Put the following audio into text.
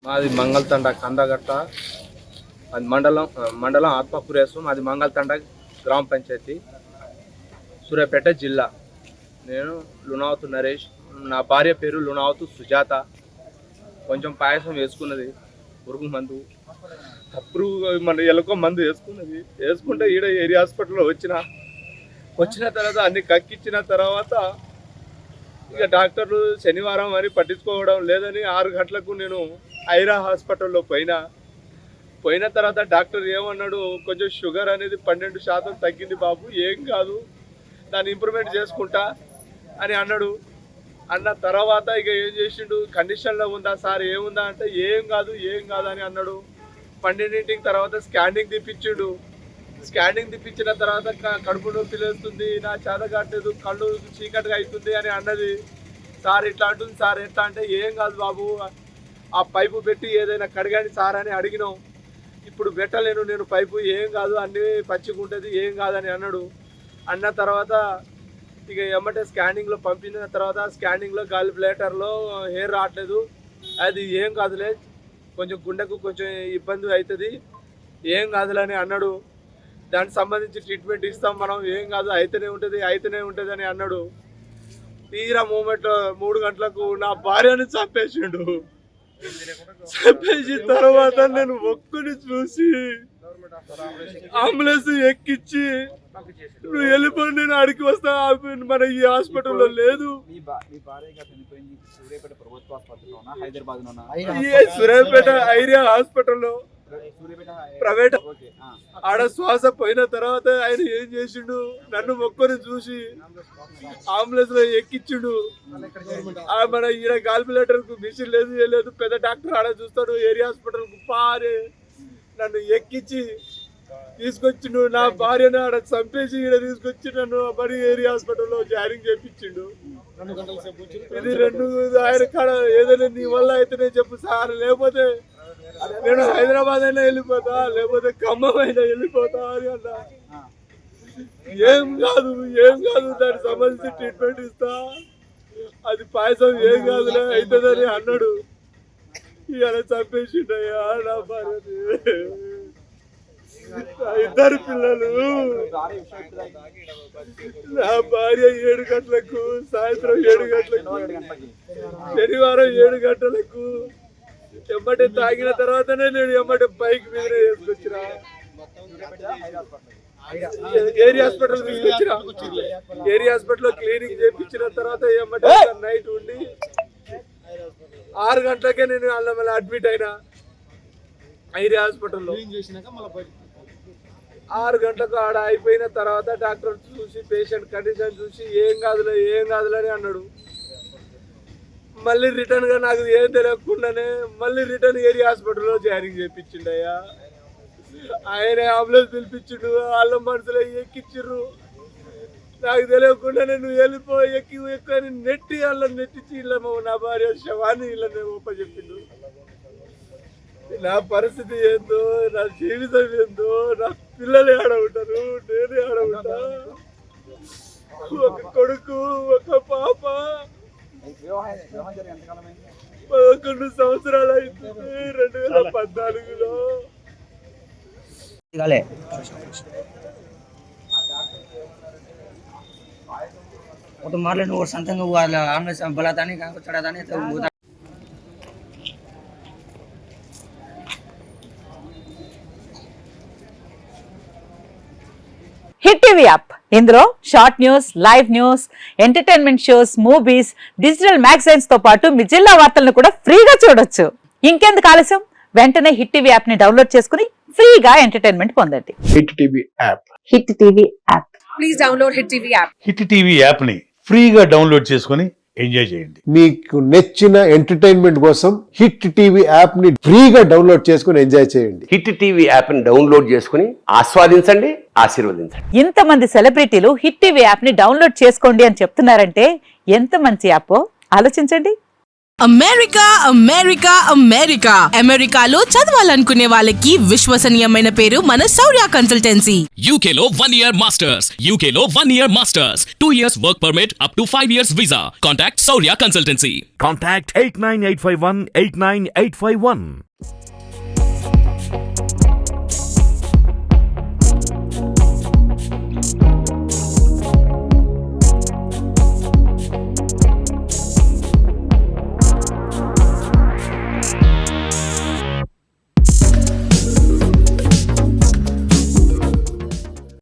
మాది మంగళతండ కందగట్ట, అది మండలం ఆత్మకూరేశ్వరం, అది మంగళతండ గ్రామ పంచాయతీ, సూర్యాపేట జిల్లా. నేను లుణావతు నరేష్, నా భార్య పేరు లుణావతు సుజాత. కొంచెం పాయసం వేసుకున్నది, పురుగు మందు, మన ఎలుకో మందు వేసుకుంటే ఈడ ఏరియా హాస్పిటల్లో వచ్చిన తర్వాత అన్ని కక్కిచ్చిన తర్వాత ఇక డాక్టర్లు శనివారం అని పట్టించుకోవడం లేదని 6 గంటలకు నేను ఐరా హాస్పిటల్లో పోయిన తర్వాత డాక్టర్ ఏమన్నాడు, కొంచెం షుగర్ అనేది 12% తగ్గింది బాబు, ఏం కాదు, దాన్ని ఇంప్రూవ్మెంట్ చేసుకుంటా అని అన్నాడు. అన్న తర్వాత ఇక ఏం చేసిండు, కండిషన్లో ఉందా సార్, ఏముందా అంటే ఏం కాదు అని అన్నాడు. 12 తర్వాత స్కానింగ్ తీపిచ్చిండు. స్కానింగ్ తీపిచ్చిన తర్వాత కడుపు నొప్పి లేస్తుంది, నా చేత కావట్లేదు, కళ్ళు చీకటిగా అవుతుంది అని అన్నది. సార్ ఇట్లా అంటుంది సార్, ఎట్లా అంటే ఏం కాదు బాబు, ఆ పైపు పెట్టి ఏదైనా కడగాని సార్ అని అడిగినాం. ఇప్పుడు పెట్టలేను నేను పైపు, ఏం కాదు, అన్నీ పచ్చిగుంటుంది, ఏం కాదని అన్నాడు. అన్న తర్వాత ఇక ఎమ్మటే స్కానింగ్లో పంపిన తర్వాత స్కానింగ్లో గాలి బ్లాడర్లో హెయిర్ రావట్లేదు, అది ఏం కాదులే, కొంచెం గుండెకు కొంచెం ఇబ్బంది అవుతుంది, ఏం కాదులే అని అన్నాడు. దానికి సంబంధించి ట్రీట్మెంట్ ఇస్తాం మనం, ఏం కాదు, అయితేనే ఉంటుంది అని అన్నాడు. తీరా మూమెంట్లో 3 గంటలకు నా భార్యని చంపేసిండు. చంపేసిన తర్వాత నేను ఒక్కని చూసి అంబులెన్స్ ఎక్కించి నువ్వు వెళ్ళిపోయి నేను అడిగి వస్తా, మన ఈ హాస్పిటల్లో లేదు. సూర్యాపేట ఐరియా హాస్పిటల్లో ప్రైవేట్. ఆడ శ్వాస పోయిన తర్వాత ఆయన ఏం చేసిండు, నన్ను ఒక్కరిని చూసి అంబులెన్స్ లో ఎక్కించిండు. మన ఈడ కాల్కులేటర్ కు మిషన్ లేదు, పెద్ద డాక్టర్ ఆడ చూస్తాడు, ఏరియా హాస్పిటల్ కు పారే నన్ను ఎక్కించి తీసుకొచ్చిండు. నా భార్యను ఆడ చంపేసి ఈడ తీసుకొచ్చి నన్ను మరి ఏరియా హాస్పిటల్లో జాయినింగ్ చేయించిండు. ఇది 2 ఆయన కాడ ఏదైనా నీ వల్ల అయితేనే చెప్పు సార్, లేకపోతే నేను హైదరాబాద్ అయినా వెళ్ళిపోతా, లేకపోతే ఖమ్మం అయినా వెళ్ళిపోతా అని అన్నా. ఏం కాదు, దానికి సంబంధించి ట్రీట్మెంట్ ఇస్తా, అది పాయసం ఏం కాదులే అవుతుందని అన్నాడు. ఇవాళ చంపేసిండయ్యా నా భార్యని. 2 పిల్లలు, నా భార్య 7 గంటలకు, సాయంత్రం 7 గంటలకు, శనివారం 7 గంటలకు ఎమ్మటే తాగిన తర్వాతనే నేను ఎమ్మటే బైక్ మీద వేసుకొచ్చిన ఏరియా హాస్పిటల్ తీసుకొచ్చిన. ఏరియా హాస్పిటల్లో క్లీనింగ్ చేయించిన తర్వాత ఎమ్మటే నైట్ ఉండి 6 గంటలకే నేను మళ్ళీ అడ్మిట్ అయినా ఏరియా హాస్పిటల్లో. 6 గంటలకు ఆడ అయిపోయిన తర్వాత డాక్టర్ చూసి పేషెంట్ కండిషన్ చూసి ఏం కాదులే అని అన్నాడు. మళ్ళీ రిటర్న్ గా నాకు ఏం తెలియకుండానే మళ్ళీ రిటర్న్ ఏరియా హాస్పిటల్లో జాయినింగ్ చేయించిండయ్యా. ఆయన అంబులెన్స్ పిలిపించిండు, వాళ్ళ మనసులో ఎక్కిచ్చిర్రు. నాకు తెలియకుండానే నువ్వు వెళ్ళిపోయి ఎక్కువ నెట్టి వాళ్ళని నెట్టించి ఇలా నా భార్య శవాన్ని ఇలా ఒప్పచెప్పిండు. నా పరిస్థితి ఏందో, నా జీవితం ఏందో, నా పిల్లలు ఏడ ఉంటారు, నేను ఏడ ఉంటా, ఒక కొడుకు ఒక పాప, 11 సంవత్సరాలు అవుతుంది, 2014లో. तुम्हारे लोग संतंग हुआ हमने बलाता नहीं कहाँ को चढ़ाता नहीं तो హిట్ టీవీ యాప్, ఇందులో short news, live news, entertainment shows, movies, digital magazines తో పాటు మీ జిల్లా వార్తలను కూడా ఫ్రీగా చూడొచ్చు. ఇంకెందుకు ఆలస్యం, వెంటనే హిట్ టీవీ యాప్ ని డౌన్లోడ్ చేసుకుని ఫ్రీగా ఎంటర్టైన్మెంట్ పొందండి. Hit TV app, hit TV app, please download hit TV app. Hit TV app ని ఫ్రీగా డౌన్లోడ్ చేసుకుని ఎంజాయ్ చేయండి. మీకు నచ్చిన ఎంటర్టైన్మెంట్ కోసం హిట్ టీవీ యాప్ ని ఫ్రీగా డౌన్లోడ్ చేసుకుని ఎంజాయ్ చేయండి. హిట్ టీవీ యాప్ ని డౌన్లోడ్ చేసుకుని ఆస్వాదించండి, ఆశీర్వదించండి. ఇంతమంది సెలబ్రిటీలు హిట్ టీవీ యాప్ ని డౌన్లోడ్ చేసుకోండి అని చెప్తున్నారంటే ఎంత మంచి యాప్ ఆలోచించండి. అమెరికా అమెరికా అమెరికా అమెరికాలో చదవాలనుకునే వాళ్ళకి విశ్వసనీయమైన పేరు మన శౌర్య consultancy. UK Law 1 Year Masters. UK Law 1 Year Masters. 2 years work permit up to 5 years visa. Contact Saurya Consultancy. Contact 89851 89851.